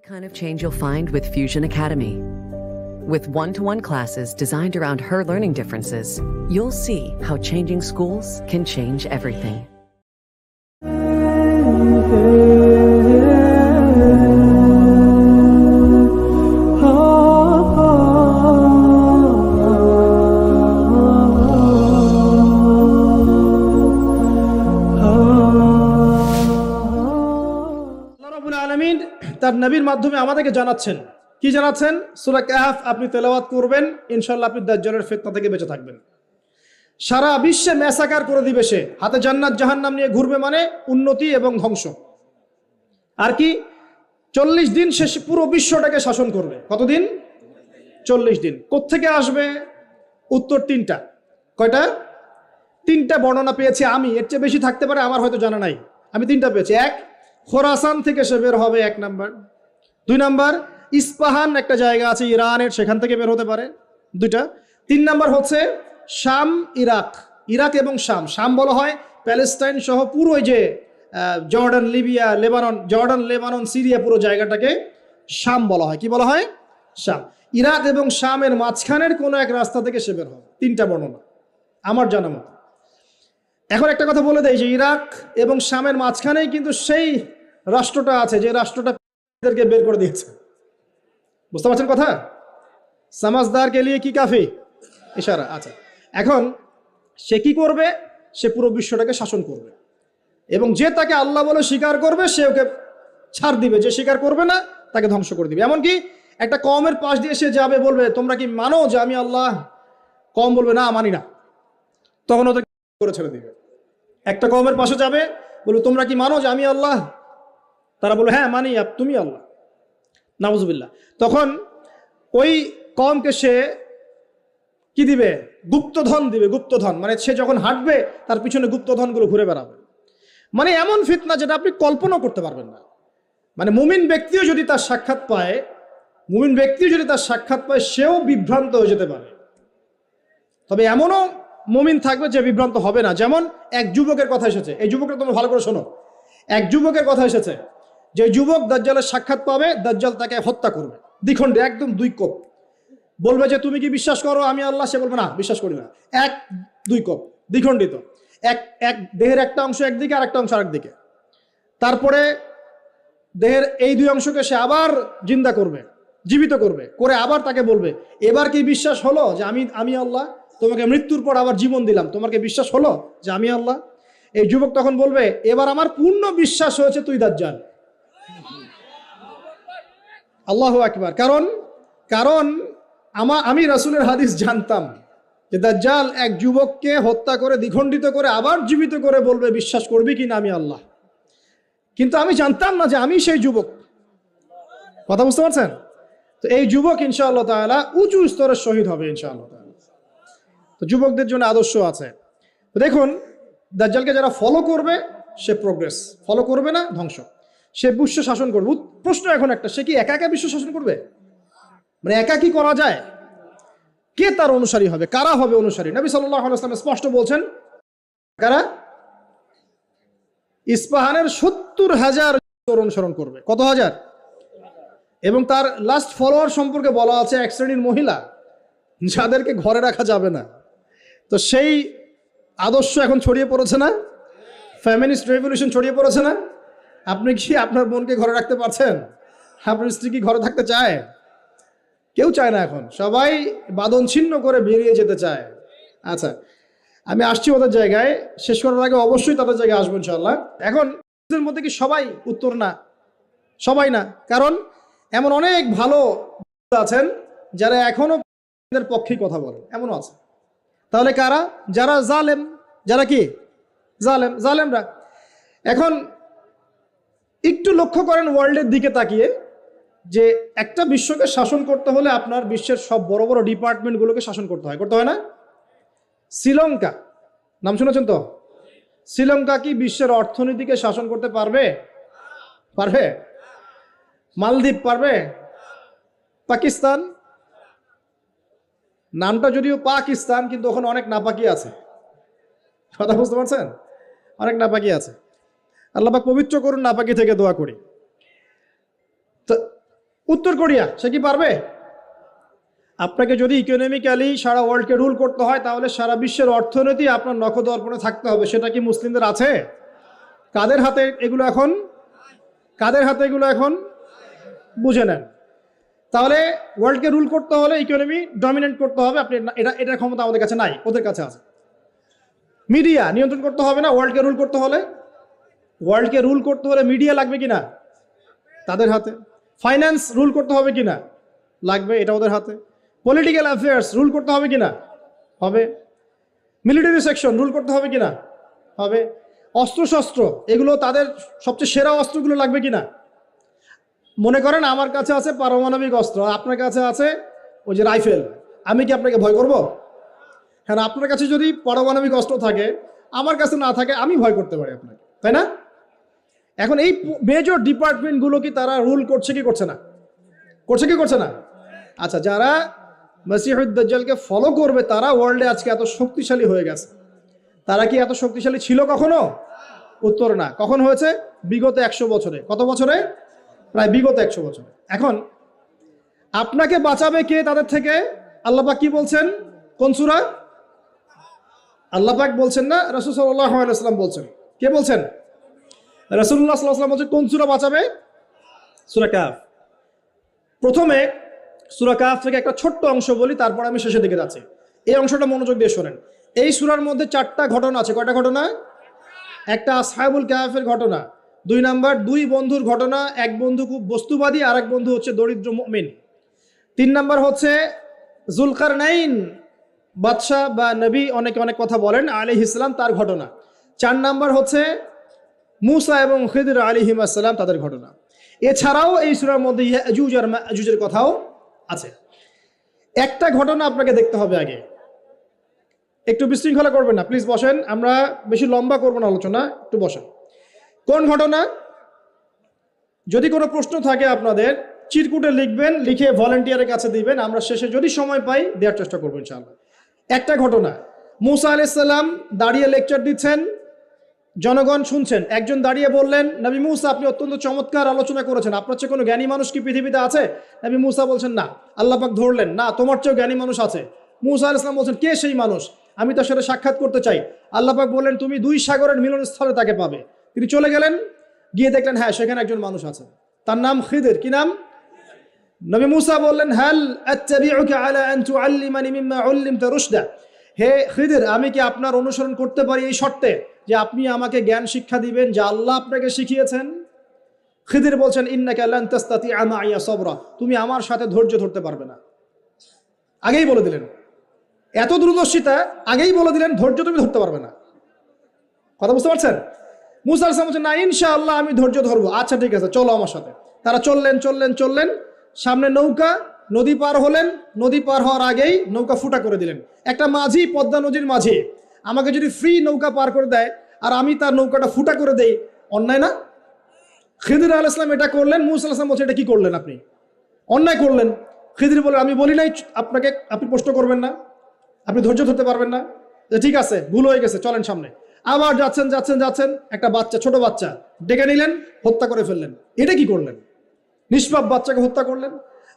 The kind of change you'll find with Fusion Academy. With one-to-one classes designed around her learning differences, you'll see how changing schools can change everything. তার নবীর মাধ্যমে আমাদেরকে জানাচ্ছেন, কি জানাচ্ছেন? সূরা কাহফ আপনি তেলাওয়াত করবেন, ইনশাআল্লাহ আপনি দাজ্জালের ফিতনা থেকে বেঁচে থাকবেন। সারা বিশ্বে ম্যাসাকার করে দিবে সে, হাতে জান্নাত জাহান্নাম নিয়ে ঘুরবে, মানে উন্নতি এবং ধ্বংস। আর কি 40 দিন সে পুরো বিশ্বটাকে শাসন করবে। কতদিন? 40 দিন। কোত্থেকে আসবে? উত্তর তিনটা। কয়টা? তিনটা বর্ণনা পেয়েছি আমি, এর চেয়ে বেশি থাকতে পারে, আমার হয়তো জানা নাই। আমি তিনটা পেয়েছি। এক, খোরাসান থেকে সে বের হবে, 1 নাম্বার। 2 নাম্বার, ইস্পাহান একটা জায়গা আছে ইরানের, সেখান থেকে বের হতে পারে, 2টা। 3 নাম্বার হচ্ছে শাম, ইরাক। ইরাক এবং শাম, শাম বলা হয় প্যালেস্টাইন সহ পুরো যে Jordan, Libya, Lebanon, Jordan, Lebanon, Syria, পুরো জায়গাটাকে শাম বলা হয়। কি বলা হয়? শাম। ইরাক এবং শামের মাঝখানের কোনো এক রাস্তা থেকে সে বের হবে। 3টা বর্ণনা আমার জানা মতো। এখন একটা কথা বলে দেয় যে ইরাক এবং শামের মাঝখানেই কিন্তু সেই রাষ্ট্রটা আছে যে রাষ্ট্রটাকে বের করে দিয়েছে। বুঝতে পারছেন কথা? সমাজদার কে লিয়ে কি কাফি ইশারা। আচ্ছা, এখন সে কি করবে? সে পুরো বিশ্বটাকে শাসন করবে, এবং যে তাকে আল্লাহ বলে স্বীকার করবে সে ওকে ছাড় দিবে, যে স্বীকার করবে না তাকে ধ্বংস করে দিবে। এমনকি একটা কওমের পাশ দিয়ে সে যাবে, বলবে তোমরা কি মানো যে আমি আল্লাহ? কওম বলবে না, মানি না, তখন ওদের করে ছেড়ে দিবে। একটা কওমের পাশে যাবে, বলবে তোমরা কি মানো যে আমি আল্লাহ? তারা বলবে হ্যাঁ মানি, তুমি আল্লাহ। নাউজুবিল্লাহ। তখন ওই কওমকে সে কি দিবে? গুপ্তধন দিবে। গুপ্তধন মানে সে যখন হাঁটবে তার পিছনে গুপ্তধনগুলো ঘুরে বেড়াবে। মানে এমন ফিতনা যেটা আপনি কল্পনা করতে পারবেন না। মানে মুমিন ব্যক্তিও যদি তার সাক্ষাৎ পায়, সেও বিভ্রান্ত হয়ে যেতে পারে। তবে এমনও মুমিন থাকবে যে বিভ্রান্ত হবে না। যেমন এক যুবকের কথা এসেছে, এই যুবকটা তোমরা ভালো করে শোনো। এক যুবকের কথা এসেছে, যে যুবক দাজ্জালের সাক্ষাৎ পাবে, দাজ্জাল তাকে হত্যা করবে দ্বিখণ্ডে, একদম 2 কোপ। বলবে যে তুমি কি বিশ্বাস করো আমি আল্লাহ? সে বলবে না, বিশ্বাস করি না। 1-2 কোপ, দ্বিখণ্ডিত। এক দেহের একটা অংশ একদিকে আর একটা অংশ আরেকদিকে। তারপরে দেহের এই 2 অংশকে সে আবার জিন্দা করবে, জীবিত করবে, করে আবার তাকে বলবে এবার কি বিশ্বাস হলো যে আমি আল্লাহ? তোমাকে মৃত্যুর পর আবার জীবন দিলাম, তোমার কি বিশ্বাস হলো যে আমি আল্লাহ? এই যুবক তখন বলবে এবার আমার পূর্ণ বিশ্বাস হয়েছে তুই দাজ্জাল। আল্লাহু আকবার। কারণ আমি রাসূলের হাদিস জানতাম যে দাজ্জাল এক যুবককে হত্যা করে দ্বিখণ্ডিত করে আবার জীবিত করে বলবে বিশ্বাস করবি কিনা আমি আল্লাহ। কিন্তু আমি জানতাম না যে আমি সেই যুবক। কথা বুঝতে পারছেন? তো এই যুবক ইনশাআল্লাহ তাআলা উঁচু স্তরের শহীদ হবে ইনশাআল্লাহ তাআলা। তো যুবকদের জন্য আদর্শ আছে। তো দেখুন, দাজ্জালকে যারা ফলো করবে সে প্রোগ্রেস, ফলো করবে না ধ্বংস। সে বিশ্ব শাসন করবে। প্রশ্ন এখন একটা, সে কি একা একা বিশ্ব শাসন করবে? মানে একা কি করা যায়? কে তার অনুসারী হবে? কারা হবে অনুসারী? নবী সাল্লাল্লাহু আলাইহি ওয়াসাল্লাম স্পষ্ট বলছেন, কারা? ইস্পাহানের 70,000 অনুসরণ করবে। কত হাজার? এবং তার লাস্ট ফলোয়ার সম্পর্কে বলা আছে এক শ্রেণীর মহিলা যাদেরকে ঘরে রাখা যাবে না। তো সেই আদর্শ এখন ছড়িয়ে পড়েছে না? ফেমিনিস্ট রেভলিউশন ছড়িয়ে পড়েছে না? আপনি কি আপনার বোনকে ঘরে রাখতে পারছেন? আপনার স্ত্রী কি ঘরে থাকতে চায়? কেউ চায় না। এখন সবাই বাঁধন ছিন্ন করে বেরিয়ে যেতে চায়। আচ্ছা, আমি আসছি ওদের জায়গায়, শেষ করার আগে অবশ্যই তাদের জায়গায় আসবো ইনশাআল্লাহ। এখন এদের মধ্যে কি সবাই? উত্তর না, সবাই না। কারণ এমন অনেক ভালো আছেন যারা এখনো এদের পক্ষেই কথা বলেন, এমনও আছে। তাহলে কারা? যারা জালেম। যারা কি? জালেমরা। এখন একটু লক্ষ্য করেন ওয়ার্ল্ডের দিকে তাকিয়ে, যে একটা বিশ্বকে শাসন করতে হলে আপনার বিশ্বের সব বড় বড় ডিপার্টমেন্টগুলোকে শাসন করতে হয় না? শ্রীলঙ্কা নাম শুনেছেন তো? শ্রীলঙ্কা কি বিশ্বের অর্থনীতিকে শাসন করতে পারবে? মালদ্বীপ পারবে? পাকিস্তান, নামটা যদিও পাকিস্তান, কিন্তু ওখানে অনেক নাপাকি আছে। কথা বুঝতে পারছেন? অনেক নাপাকি আছে। আল্লাহ পাক পবিত্র করুন নাপাকি থেকে, দোয়া করি। তো উত্তর কোরিয়া, সে কি পারবে? আপনাকে যদি ইকোনমিক্যালি সারা ওয়ার্ল্ডকে রুল করতে হয় তাহলে সারা বিশ্বের অর্থনীতি আপনার নখদর্পণে থাকতে হবে। সেটা কি মুসলিমদের আছে? কাদের হাতে এগুলো এখন? কাদের হাতে এগুলো এখন? বুঝে নেন। তাহলে ওয়ার্ল্ডকে রুল করতে হলে ইকোনমি ডমিনেট করতে হবে। আপনি এটার ক্ষমতা আমাদের কাছে নাই, ওদের কাছে আছে। মিডিয়া নিয়ন্ত্রণ করতে হবে না ওয়ার্ল্ডকে রুল করতে হলে? ওয়ার্ল্ডকে রুল করতে হলে মিডিয়া লাগবে কিনা? তাদের হাতে। ফাইন্যান্স রুল করতে হবে কিনা? লাগবে, এটা ওদের হাতে। পলিটিক্যাল অ্যাফেয়ার্স রুল করতে হবে কিনা? হবে। মিলিটারি সেকশন রুল করতে হবে কিনা? হবে। অস্ত্রশস্ত্র এগুলো তাদের সবচেয়ে সেরা অস্ত্রগুলো লাগবে কিনা? মনে করেন আমার কাছে আছে পারমাণবিক অস্ত্র, আপনার কাছে আছে ওই যে রাইফেল, আমি কি আপনাকে ভয় করব? হ্যাঁ, আপনার কাছে যদি পারমাণবিক অস্ত্র থাকে, আমার কাছে না থাকে, আমি ভয় করতে পারি আপনাকে, তাই না? এখন এই মেজর ডিপার্টমেন্টগুলো কি তারা রুল করছে কি করছে না? করছে কি করছে না? আচ্ছা, যারা মসিহুদ দাজ্জালকে ফলো করবে তারা ওয়ার্ল্ডে আজকে এত শক্তিশালী হয়ে গেছে। তারা কি এত শক্তিশালী ছিল কখনো? উত্তর না। কখন হয়েছে? বিগত 100 বছরে। কত বছরে? প্রায় বিগত 100 বছরে। এখন আপনাকে বাঁচাবে কে তাদের থেকে? আল্লাহ পাক কি বলছেন? কোন সূরা? আল্লাহ পাক বলছেন না, রাসূল সাল্লাল্লাহু আলাইহি ওয়াসাল্লাম বলছেন। কে বলছেন? রাসূলুল্লাহ সাল্লাল্লাহু আলাইহি ওয়াসাল্লাম বলছেন কোন সূরা বাঁচাবে? সূরা কাহফ। প্রথমে সূরা কাহফ থেকে একটা ছোট্ট অংশ বলি, তারপর আমি শেষের দিকে যাচ্ছি। এই অংশটা মনোযোগ দিয়ে শোনেন। এই সূরার মধ্যে 4টা ঘটনা আছে। কয়টা ঘটনা? একটা আসহাবুল কাহফের ঘটনা, 2 নাম্বার 2 বন্ধুর ঘটনা। এক বন্ধু খুব বস্তুবাদী, আর এক বন্ধু হচ্ছে দরিদ্র মুমিন। 3 নাম্বার হচ্ছে যুলকারনাইন বাদশাহ বা নবী, অনেকে অনেক কথা বলেন, আলাইহিস সালাম, তার ঘটনা। 4 নাম্বার হচ্ছে মূসা এবং খিদর আলাইহিস সালাম, তাদের ঘটনা। এছাড়াও এই সূরার মধ্যে ইয়াজুজ আর মাজুজের কথাও আছে। একটা ঘটনা আপনাকে দেখতে হবে আগে। একটু বিশৃঙ্খলা করবেন না প্লিজ, বসেন। আমরা বেশি লম্বা করবো না আলোচনা, একটু বসেন। কোন ঘটনা? যদি কোনো প্রশ্ন থাকে আপনাদের চিরকুটে লিখবেন, লিখে ভলেন্টিয়ারের কাছে দিবেন, আমরা শেষে যদি সময় পাই দেওয়ার চেষ্টা করবো ইনশাআল্লাহ। একটা ঘটনা, মূসা আলাইহিস সালাম দাঁড়িয়ে লেকচার দিচ্ছেন, জনগণ শুনছেন। একজন দাঁড়িয়ে বললেন, নবী মূসা আপনি অত্যন্ত চমৎকার আলোচনা করেছেন, আপনার চেয়ে কোনো জ্ঞানী মানুষ কি পৃথিবীতে আছে? নবী মূসা বলছেন না। আল্লাহ পাক ধরলেন, না, তোমার চেয়েও জ্ঞানী মানুষ আছে। মূসা আলাইহিস সালাম বলছেন, কে সেই মানুষ? আমি তার সাথে সাক্ষাৎ করতে চাই। আল্লাহ পাক বললেন, তুমি 2 সাগরের মিলনস্থলে তাকে পাবে। তিনি চলে গেলেন, গিয়ে দেখলেন হ্যাঁ সেখানে একজন মানুষ আছে, তার নাম খিদর। কি নাম? নবী মূসা বললেন, হাল আত্তাবিউকা আলা আন তুআল্লিমানি মিম্মা উল্লিমতা রুশদা। হে খিদর, আমি কি আপনার অনুসরণ করতে পারি এই শর্তে যে আপনি আমাকে জ্ঞান শিক্ষা দিবেন যা আল্লাহ আপনাকে শিখিয়েছেন? খিদর বলছেন, ইন্নাকা লান তাস্তাতিআ মাইয়া সাবরা, তুমি আমার সাথে ধৈর্য ধরতে পারবে না। আগেই বলে দিলেন, এত দূরদর্শিতা, আগেই বলে দিলেন ধৈর্য তুমি ধরতে পারবে না। কথা বুঝতে পারছেন? মূসা আলাইহিস সালাম বলছেন, না ইনশাআল্লাহ আমি ধৈর্য ধরবো। আচ্ছা ঠিক আছে, চলো আমার সাথে। তারা চললেন। সামনে নৌকা, নদী পার হলেন। নদী পার হওয়ার আগেই নৌকা ফুটা করে দিলেন। একটা মাঝি, পদ্মা নদীর মাঝি, আমাকে যদি ফ্রি নৌকা পার করে দেয় আর আমি তার নৌকাটা ফুটা করে দেই, অন্যায় না? খিদর আলাইহিস সালাম এটা করলেন। মূসা আলাইহিস সালাম বলছেন, এটা কি করলেন আপনি? অন্যায় করলেন। খিদর বলে, আমি বলি নাই আপনি প্রশ্ন করবেন না, আপনি ধৈর্য ধরতে পারবেন না। ঠিক আছে, ভুল হয়ে গেছে, চলেন সামনে। আবার যাচ্ছেন, একটা বাচ্চা, ছোট বাচ্চা ডেকে নিলেন, হত্যা করে ফেললেন। এটা কি করলেন? নিষ্পাপ বাচ্চাকে হত্যা করলেন।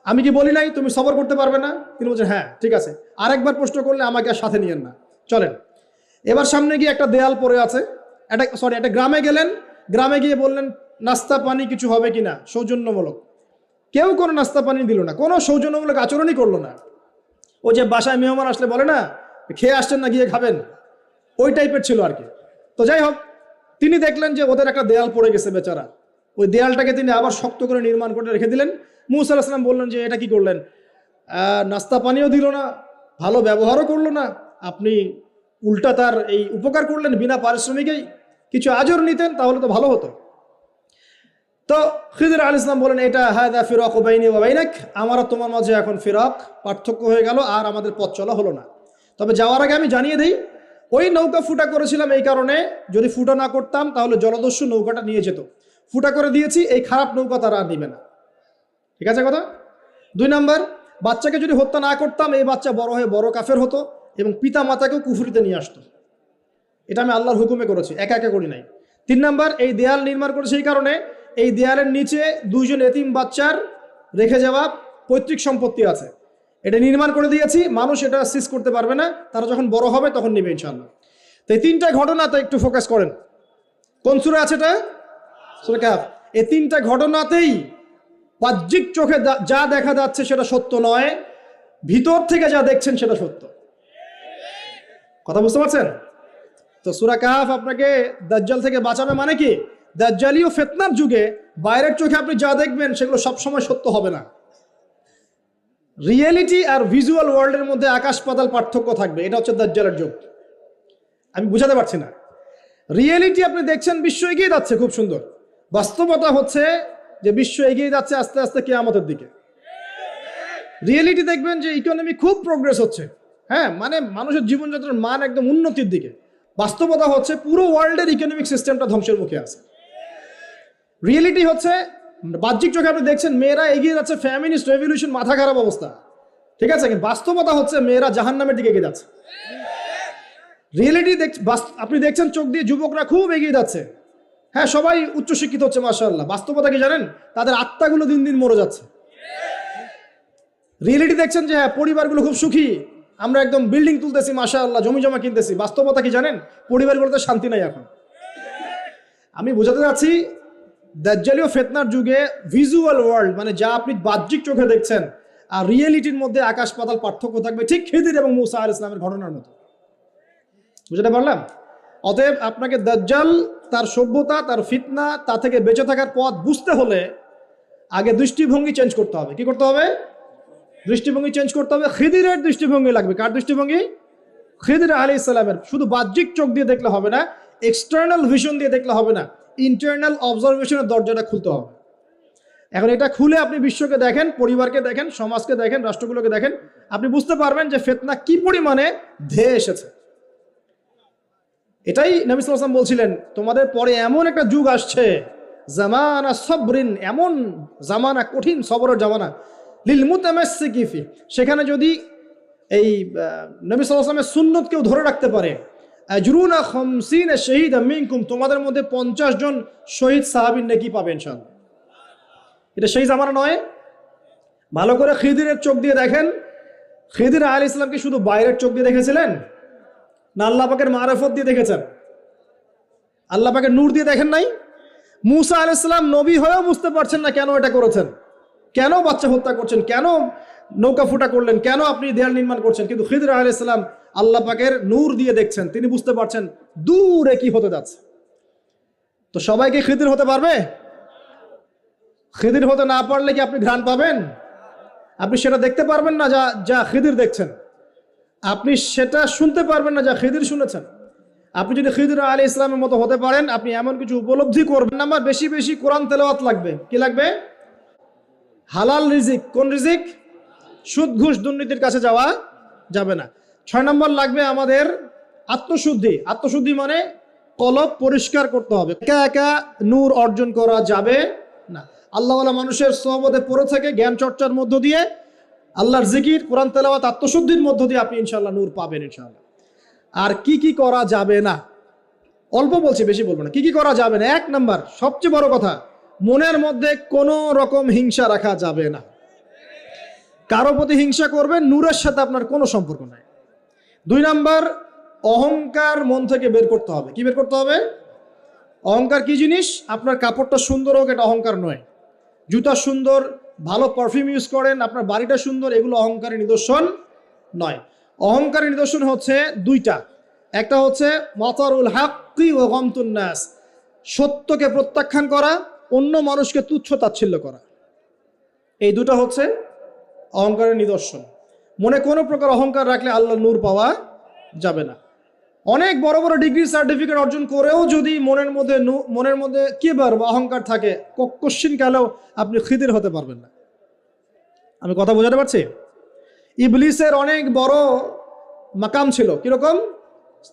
আমি কি বলি নাই তুমি সবর করতে পারবে না? তিনি বলছেন, হ্যাঁ ঠিক আছে, আরেকবার প্রশ্ন করলে আমাকে আর সাথে নিয়েন না, চলেন। এবার সামনে গিয়ে একটা দেয়াল পড়ে আছে, একটা গ্রামে গেলেন। গ্রামে গিয়ে বললেন, নাস্তা পানি কিছু হবে কিনা, সৌজন্যমূলক। কেউ কোনো নাস্তা পানি দিল না, কোনো সৌজন্যমূলক আচরণই করলো না। ও যে বাসায় মেহমান আসলে বলে না, খেয়ে আসছেন না গিয়ে খাবেন, ওই টাইপের ছিল আর কি। তো যাই হোক, তিনি দেখলেন যে ওদের একটা দেয়াল পড়ে গেছে বেচারা। ওই দেয়ালটাকে তিনি আবার শক্ত করে নির্মাণ করে রেখে দিলেন। মূসা আলাইহিস সালাম বললেন যে এটা কি করলেন? নাস্তা পানিও দিল না, ভালো ব্যবহারও করলো না, আপনি উল্টা তার এই উপকার করলেন বিনা পারিশ্রমিকেই। কিছু আজর নিতেন তাহলে তো ভালো হতো। তো খিদর আলাইহিস সালাম বলেন, এটা হাদা ফিরাকু বাইনি ওয়া বাইনাক, আমার আর তোমার মাঝে এখন ফিরাক, পার্থক্য হয়ে গেল, আর আমাদের পথ চলা হলো না। তবে যাওয়ার আগে আমি জানিয়ে দিই, ওই নৌকা ফুটা করেছিলাম এই কারণে, যদি ফুটা না করতাম তাহলে জলদস্যু নৌকাটা নিয়ে যেত। ফুটা করে দিয়েছি, এই খারাপ নৌকা তারা আর নিবে না। ঠিক আছে কথা? 2 নাম্বার, বাচ্চাকে যদি হত্যা না করতাম এই বাচ্চা বড় হয়ে বড় কাফের হতো এবং পিতা মাতাকেও কুফরিতে নিয়ে আসতো। এটা আমি আল্লাহর হুকুমে করেছি, একা করি নাই। 3 নাম্বার, এই দেয়াল নির্মাণ করেছে এই কারণে, এই দেয়ালের নিচে 2 জন এতিম বাচ্চার রেখে যাওয়া পৈতৃক সম্পত্তি আছে, এটা নির্মাণ করে দিয়েছি, মানুষ এটা সিজ করতে পারবে না, তারা যখন বড় হবে তখন নেবে ইনশাআল্লাহ। তো এই তিনটা ঘটনাতে একটু ফোকাস করেন। কোন সূরা আছে এটা? সূরা কাহফ। এই তিনটা ঘটনাতেই বাহ্যিক চোখে যা দেখা যাচ্ছে সেটা সত্য নয়, ভিতর থেকে যা দেখছেন সেটা সত্য। কথা বুঝতে পারছেন? তো সূরা কাহফ আপনাকে দাজ্জাল থেকে বাঁচাবে মানে কি? দাজ্জালীয় ফিতনার যুগে বাইরের চোখে আপনি যা দেখবেন সেগুলো সবসময় সত্য হবে না। রিয়েলিটি আর ভিজুয়াল ওয়ার্ল্ডের মধ্যে আকাশ পাতাল পার্থক্য থাকবে। এটা হচ্ছে দাজ্জালের যুগ। আমি বুঝাতে পারছি না। রিয়েলিটি আপনি দেখছেন বিশ্ব এগিয়ে যাচ্ছে, খুব সুন্দর। বাস্তবতা হচ্ছে যে বিশ্ব এগিয়ে যাচ্ছে আস্তে আস্তে কিয়ামতের দিকে। রিয়েলিটি দেখবেন যে ইকোনমি খুব প্রোগ্রেস হচ্ছে, হ্যাঁ, মানে মানুষের জীবনযাত্রার মান একদম উন্নতির দিকে। বাস্তবতা হচ্ছে পুরো ওয়ার্ল্ডের ইকোনমিক সিস্টেমটা ধ্বংসের মুখে আছে। রিয়েলিটি হচ্ছে বাহ্যিক চোখে আপনি দেখছেন মেয়েরা এগিয়ে যাচ্ছে, ফ্যামিনিস্ট রেভলিউশন, মাথা খারাপ অবস্থা, ঠিক আছে, কিন্তু বাস্তবতা হচ্ছে মেয়েরা জাহান্নামের দিকে এগিয়ে যাচ্ছে। রিয়েলিটি আপনি দেখছেন চোখ দিয়ে যুবকরা খুব এগিয়ে যাচ্ছে, হ্যাঁ, সবাই উচ্চশিক্ষিত হচ্ছে মাশাআল্লাহ। বাস্তবতা কি জানেন? তাদের আত্মাগুলো দিন দিন মরে যাচ্ছে। রিয়েলিটি দেখছেন যে হ্যাঁ, পরিবারগুলো খুব সুখী, আমরা একদম বিল্ডিং তুলতেছি মাশাআল্লাহ, জমি জমা কিনতেছি। বাস্তবতা কি জানেন? পরিবারগুলোতে শান্তি নাই এখন। আমি বোঝাতে চাচ্ছি দাজ্জালীয় ফিতনার যুগে ভিজুয়াল ওয়ার্ল্ড মানে যা আপনি বাহ্যিক চোখে দেখছেন আর রিয়েলিটির মধ্যে আকাশ পাতাল পার্থক্য থাকবে, ঠিক খিদির এবং মূসা আলাইহিস সালামের ঘটনার মতো। বুঝতে পারলাম? অতএব আপনাকে দাজ্জাল, তার সভ্যতা, তার ফিতনা, তা থেকে বেঁচে থাকার পথ বুঝতে হলে আগে দৃষ্টিভঙ্গি চেঞ্জ করতে হবে। কি করতে হবে? দৃষ্টিভঙ্গি চেঞ্জ করতে হবে। খিদিরের দৃষ্টিভঙ্গি লাগবে। কার দৃষ্টিভঙ্গি? খিদির আলাইহিস সালামের। শুধু বাহ্যিক চোখ দিয়ে দেখলে হবে না, এক্সটার্নাল ভিশন দিয়ে দেখলে হবে না, ইন্টারনাল অবজারভেশনের দরজাটা খুলতে হবে। এখন এটা খুলে আপনি বিশ্বকে দেখেন, পরিবারকে দেখেন, সমাজকে দেখেন, রাষ্ট্রগুলোকে দেখেন, আপনি বুঝতে পারবেন যে ফিতনা কি পরিমাণে ধেয়ে এসেছে। এটাই নবী সাল্লাল্লাহু আলাইহি ওয়াসাল্লাম বলছিলেন, তোমাদের পরে এমন একটা যুগ আসছে, জামানা সবরিন, এমন জামানা, কঠিন সবরের জামানা, লিল মুতামাসসিকি ফি, সেখানে যদি এই নবী সাল্লাল্লাহু আলাইহি ওয়াসাল্লামের সুন্নত কেউ ধরে রাখতে পারে, আজরুনা 50 শাহীদা মিনকুম, তোমাদের মধ্যে 50 জন শহীদ সাহাবীর নেকি পাবে ইনশাআল্লাহ। এটা সেই জামানা নয়। ভালো করে খিদিরের চোখ দিয়ে দেখেন, খিদির আলাইহিস সালাম কি শুধু বাইরের চোখ দিয়ে দেখেছিলেন, না আল্লাহ পাকের মারিফত দিয়ে দেখেছেন? আল্লাহ পাকের নূর দিয়ে দেখেন নাই? মূসা আলাইহিস সালাম নবী হয়েও বুঝতে পারছেন না কেন এটা করেছেন, কেন বাচ্চা হত্যা করছেন, কেন নৌকা ফুটা করলেন, কেন আপনি দেয়াল নির্মাণ করছেন, কিন্তু খিদির আলাইহিস সালাম আল্লাহ পাকের নূর দিয়ে দেখছেন, তিনি বুঝতে পারছেন দূরে কি হতে যাচ্ছে। তো সবাইকে খিদির হতে পারবে? খিদির হতে না পারলে কি আপনি ঘ্রাণ পাবেন? আপনি সেটা দেখতে পারবেন না যা খিদির দেখছেন, আপনি সেটা শুনতে পারবেন না যা খিদির শুনেছেন। আপনি যদি খিদির আলাইহিস সালামের মতো হতে পারেন, আপনি এমন কিছু উপলব্ধি করবেন। আমার বেশি বেশি কোরআন তেলাওয়াত লাগবে। কি লাগবে? হালাল রিজিক। কোন রিজিক? সুদ ঘুষ দুর্নীতির কাছে যাওয়া যাবে না। 6 নম্বর লাগবে আমাদের আত্মশুদ্ধি। আত্মশুদ্ধি মানে কলব পরিষ্কার করতে হবে। একা একা নূর অর্জন করা যাবে না। আল্লাহওয়ালা মানুষের সোহবতে পড়ে থেকে জ্ঞান চর্চার মধ্য দিয়ে, আল্লাহর জিকির, কোরআন তেলাওয়াত, আত্মশুদ্ধির মধ্য দিয়ে আপনি ইনশাআল্লাহ নূর পাবেন ইনশাআল্লাহ। আর কি কি করা যাবে না, অল্প বলছি, বেশি বলবো না। কি কি করা যাবে না? 1 নম্বর, সবচেয়ে বড় কথা, মনের মধ্যে কোনো রকম হিংসা রাখা যাবে না। কারো প্রতি হিংসা করবেন, নূরের সাথে আপনার কোনো সম্পর্ক নাই। 2 নম্বর, অহংকার মন থেকে বের করতে হবে। কি বের করতে হবে? অহংকার কি জিনিস? আপনার কাপড়টা সুন্দর হোক, এটা অহংকার নয়। জুতা সুন্দর, ভালো পারফিউম ইউজ করেন, আপনার বাড়িটা সুন্দর, এগুলো অহংকারের নিদর্শন নয়। অহংকারের নিদর্শন হচ্ছে 2টা। একটা হচ্ছে মাতারুল হাক্কি ওয়া গামতুন নাস, সত্যকে প্রত্যাখ্যান করা, অন্য মানুষকে তুচ্ছ তাচ্ছিল্য করা। এই 2টা হচ্ছে অহংকারের নিদর্শন। মনে কোনো প্রকার অহংকার রাখলে আল্লাহর নূর পাওয়া যাবে না। অনেক বড় বড় ডিগ্রি সার্টিফিকেট অর্জন করেও যদি মনের মধ্যে কিবার বা অহংকার থাকে, কোশ্চিন কালেও আপনি খিদির হতে পারবেন না। আমি কথা বোঝাতে পারছি? ইবলিসের অনেক বড় মাকাম ছিল। কিরকম?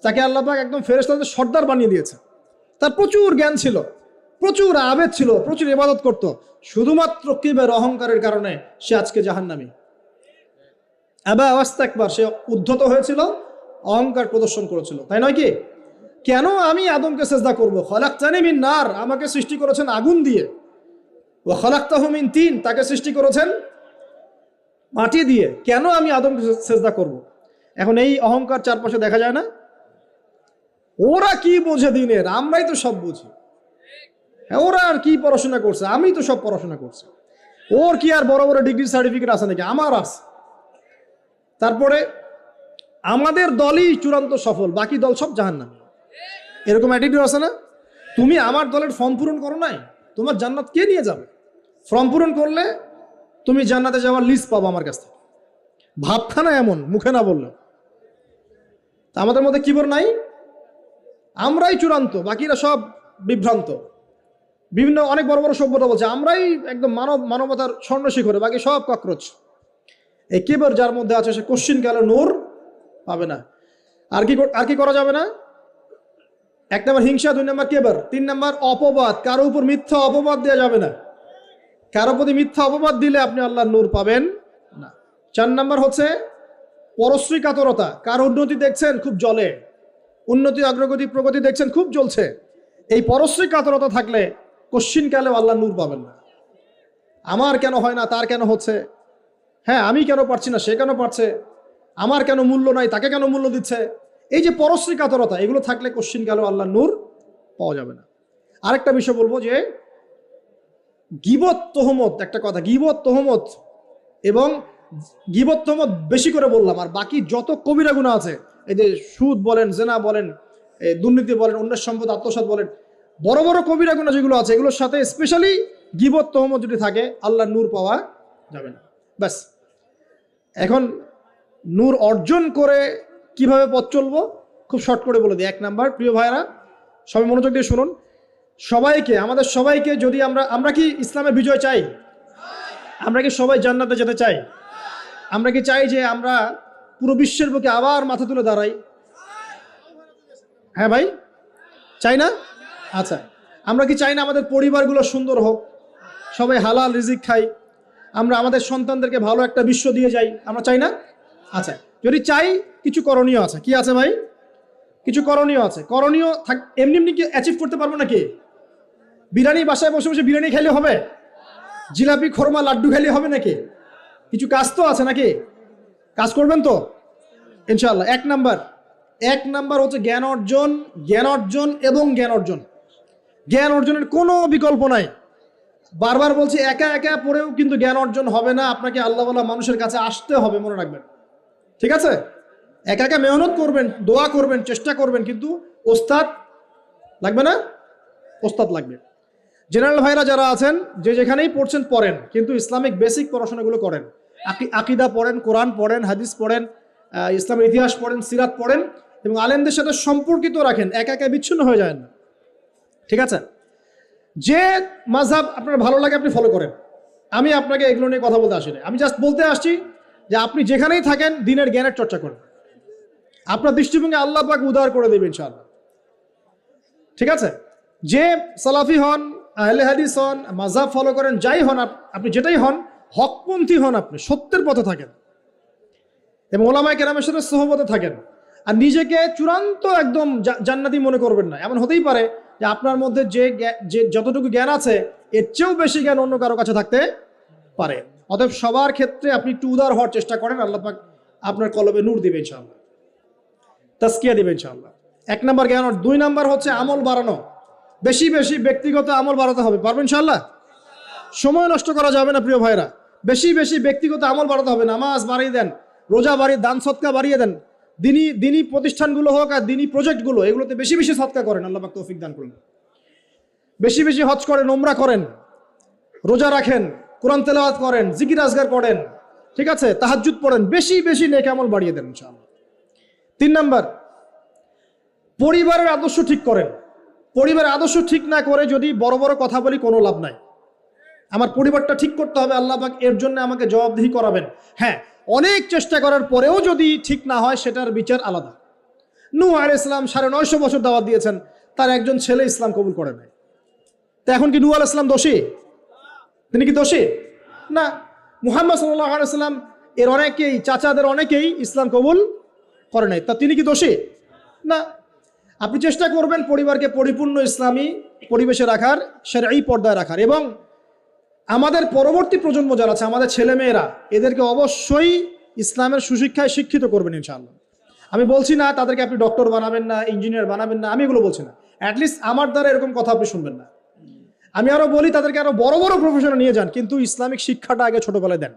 তাকে আল্লাহ পাক একদম ফেরেশতাদের সর্দার বানিয়ে দিয়েছে। তার প্রচুর জ্ঞান ছিল, প্রচুর আবেদ ছিল, প্রচুর ইবাদত করত। শুধুমাত্র কিবার, অহংকারের কারণে সে আজকে জাহান্নামী। আবা ওয়াস্তাকবার, সে উদ্ধত হয়েছিল, অহংকার প্রদর্শন করেছিল, তাই নয় কি? কেন আমি আদমকে সেজদা করব? খলাকতানি মিন নার, আমাকে সৃষ্টি করেছেন আগুন দিয়ে। ওয়া খালাকতাহু মিন তিন, তাকে সৃষ্টি করেছেন মাটি দিয়ে। কেন আমি আদমকে সেজদা করব? এখন এই অহংকার চারপাশে দেখা যায় না? ওরা কি বোঝে দিনের, আমরাই তো সব বুঝি। ওরা আর কি পড়াশোনা করছে, আমি তো সব পড়াশোনা করছি। ওর কি আর বড় বড় ডিগ্রি সার্টিফিকেট আছে নাকি? আমার আছে। তারপরে আমাদের দলই চূড়ান্ত সফল, বাকি দল সব জাহান্নামী। এরকম অ্যাটিটিউড আছে না? তুমি আমার দলের ফর্ম পূরণ করো নাই, তোমার জান্নাত কে নিয়ে যাবে? ফর্ম পূরণ করলে তুমি জান্নাতে যাওয়ার লিস্ট পাবো আমার কাছ থেকে। ভাবখানা এমন, মুখে না বললে। তা আমাদের মধ্যে কিবর নাই, আমরাই চূড়ান্ত, বাকিরা সব বিভ্রান্ত। বিভিন্ন অনেক বড় বড় সভ্যতা বলছে আমরাই একদম মানবতার স্বর্ণ শিখরে, বাকি সব ককরোচ। এই কিবর যার মধ্যে আছে সে কোশ্চিনকালে নূর পাবে না। আর কি করা যাবে না? 1 নম্বর হিংসা, 2 নম্বর কিবর, 3 নম্বর অপবাদ। কারো উপর মিথ্যা অপবাদ দেওয়া যাবে না। কারো প্রতি মিথ্যা অপবাদ দিলে আপনি আল্লাহর নূর পাবেন না। 4 নম্বর হচ্ছে পরশ্রী কাতরতা। কারো উন্নতি দেখছেন খুব জ্বলে, উন্নতি অগ্রগতি প্রগতি দেখছেন খুব জ্বলছে, এই পরশ্রী কাতরতা থাকলে কোশ্চিনকালেও আল্লাহর নূর পাবেন না। আমার কেন হয় না, তার কেন হচ্ছে, হ্যাঁ আমি কেন পারছি না, সে কেন পারছে, আমার কেন মূল্য নাই, তাকে কেন মূল্য দিচ্ছে, এই যে পরশ্রী কাতরতা, এগুলো থাকলে কোশ্চিনকালেও আল্লাহর নূর পাওয়া যাবে না। আরেকটা বিষয় বলবো যে গীবত তোহমত, একটা কথা, গীবত তোহমত এবং গীবত তোহমত বেশি করে বললাম, আর বাকি যত কবিরা গুনাহ আছে, এই যে সুদ বলেন, জেনা বলেন, দুর্নীতি বলেন, অন্যের সম্পদ আত্মসাৎ বলেন, বড় বড় কবিরা গুনাহ যেগুলো আছে, এগুলোর সাথে স্পেশালি গীবত তোহমত যদি থাকে আল্লাহর নূর পাওয়া যাবে না। ব্যাস, এখন নূর অর্জন করে কিভাবে পথ চলবো খুব শর্ট করে বলে দিই। 1 নাম্বার, প্রিয় ভাইরা সবাই মনোযোগ দিয়ে শুনুন, সবাইকে, আমাদের সবাইকে, যদি আমরা কি ইসলামের বিজয় চাই? আমরা কি সবাই জান্নাতে যেতে চাই? আমরা কি চাই যে আমরা পুরো বিশ্বের বুকে আবার মাথা তুলে দাঁড়াই? হ্যাঁ ভাই, চাই না? আচ্ছা, আমরা কি চাই না আমাদের পরিবারগুলো সুন্দর হোক, সবাই হালাল রিজিক খাই, আমরা আমাদের সন্তানদেরকে ভালো একটা বিশ্ব দিয়ে যাই? আমরা চাই না? আচ্ছা, যদি চাই কিছু করণীয় আছে। কি আছে ভাই? কিছু করণীয় আছে। করণীয় এমনি এমনি কি অ্যাচিভ করতে পারবো নাকি? বিরিয়ানি বাসায় বসে বসে বিরিয়ানি খেলে হবে? জিলাপি খোরমা লাড্ডু খেলে হবে নাকি? কিছু কাজ তো আছে নাকি? কাজ করবেন তো ইনশাআল্লাহ। 1 নাম্বার হচ্ছে জ্ঞান অর্জন, জ্ঞান অর্জন এবং জ্ঞান অর্জন। জ্ঞান অর্জনের কোনো বিকল্প নাই। বারবার বলছি, একা একা পড়েও কিন্তু জ্ঞান অর্জন হবে না, আপনাকে আল্লাহওয়ালা মানুষের কাছে আসতে হবে, মনে রাখবেন। ঠিক আছে? একা একা মেহনত করবেন, দোয়া করবেন, চেষ্টা করবেন, কিন্তু ওস্তাদ লাগবে না? ওস্তাদ লাগবে। জেনারেল ভাইরা যারা আছেন, যে যেখানেই পড়ছেন পড়েন, কিন্তু ইসলামিক বেসিক পড়াশোনাগুলো করেন। আকিদা পড়েন, কোরআন পড়েন, হাদিস পড়েন, ইসলামের ইতিহাস পড়েন, সিরাত পড়েন, এবং আলেমদের সাথে সম্পর্কিত রাখেন, একা একা বিচ্ছিন্ন হয়ে যায় না। ঠিক আছে? যে মাযহাব আপনার ভালো লাগে আপনি ফলো করেন। আমি আপনাকে এগুলো নিয়ে কথা বলতে আসিনি, আমি জাস্ট বলতে আসছি যে আপনি যেখানেই থাকেন দ্বীনের জ্ঞানের চর্চা করেন। আপনার দৃষ্টিভঙ্গি আল্লাহ পাক উদার করে দেবেন ইনশাআল্লাহ। ঠিক আছে? যে সালাফি হন, আহলে হাদিস হন, মাযহাব ফলো করেন, যাই হন আপনি, যেটাই হন, হকপন্থী হন, আপনি সত্যের পথে থাকেন এবং ওলামায়ে কেরামের সাথে সোহবতে থাকেন। আর নিজেকে চূড়ান্ত একদম জান্নাতি মনে করবেন না। এমন হতেই পারে যে আপনার মধ্যে যে যতটুকু জ্ঞান আছে এর চেয়েও বেশি জ্ঞান অন্য কারো কাছে থাকতে পারে। অতএব সবার ক্ষেত্রে আপনি একটু উদার হওয়ার চেষ্টা করেন, আল্লাহ পাক আপনার কলবে নূর দিবে ইনশাআল্লাহ, তাজকিয়া দিবে ইনশাআল্লাহ। 1 নাম্বার জ্ঞান। 2 নাম্বার হচ্ছে আমল বাড়ানো। বেশি বেশি ব্যক্তিগত আমল বাড়াতে হবে। পারবেন ইনশাআল্লাহ? সময় নষ্ট করা যাবে না প্রিয় ভাইরা। বেশি বেশি ব্যক্তিগত আমল বাড়াতে হবে। নামাজ বাড়িয়ে দেন, রোজা বাড়িয়ে, দান সদকা বাড়িয়ে দেন। দিনী প্রতিষ্ঠানগুলো হোক আর দিনী প্রজেক্টগুলো, এগুলোতে বেশি বেশি সদকা করেন, আল্লাহ পাক তৌফিক দান করুন। বেশি বেশি হজ করেন, উমরা করেন, রোজা রাখেন, কোরআন তেলাওয়াত করেন, জিকির আজগার করেন। ঠিক আছে? তাহাজ্জুদ পড়েন, বেশি বেশি নেক আমল বাড়িয়ে দেন ইনশাআল্লাহ। 3 নাম্বার, পরিবারের আদর্শ ঠিক করেন। পরিবারের আদর্শ ঠিক না করে যদি বড় বড় কথা বলি কোনো লাভ নাই। আমার পরিবারটা ঠিক করতে হবে, আল্লাহ পাক এর জন্য আমাকে জবাবদিহি করাবেন। হ্যাঁ, অনেক চেষ্টা করার পরেও যদি ঠিক না হয় সেটার বিচার আলাদা। নূহ আলাইহিস সালাম 950 বছর দাওয়াত দিয়েছেন, তার একজন ছেলে ইসলাম কবুল করে নাই। তা এখন কি নূহ আলাইহিস সালাম দোষী? তিনি কি দোষী? না। মুহাম্মদ সাল্লাল্লাহু আলাইহি ওয়াসাল্লাম এর অনেকেই, চাচাদের অনেকেই ইসলাম কবুল করে নাই, তা তিনি কি দোষী? না। আপনি চেষ্টা করবেন পরিবারকে পরিপূর্ণ ইসলামী পরিবেশে রাখার, শরঈ পর্দায় রাখার। এবং আমাদের পরবর্তী প্রজন্ম যারা আছে, আমাদের ছেলেমেয়েরা, এদেরকে অবশ্যই ইসলামের সুশিক্ষায় শিক্ষিত করবেন ইনশাআল্লাহ। আমি বলছি না তাদেরকে আপনি ডক্টর বানাবেন না, ইঞ্জিনিয়ার বানাবেন না, আমি এগুলো বলছি না। অ্যাটলিস্ট আমার দ্বারা এরকম কথা আপনি শুনবেন না। আমি আরো বলি তাদেরকে আরো বড় বড় প্রফেশনে নিয়ে যান, কিন্তু ইসলামিক শিক্ষাটা আগে ছোটবেলায় দেন।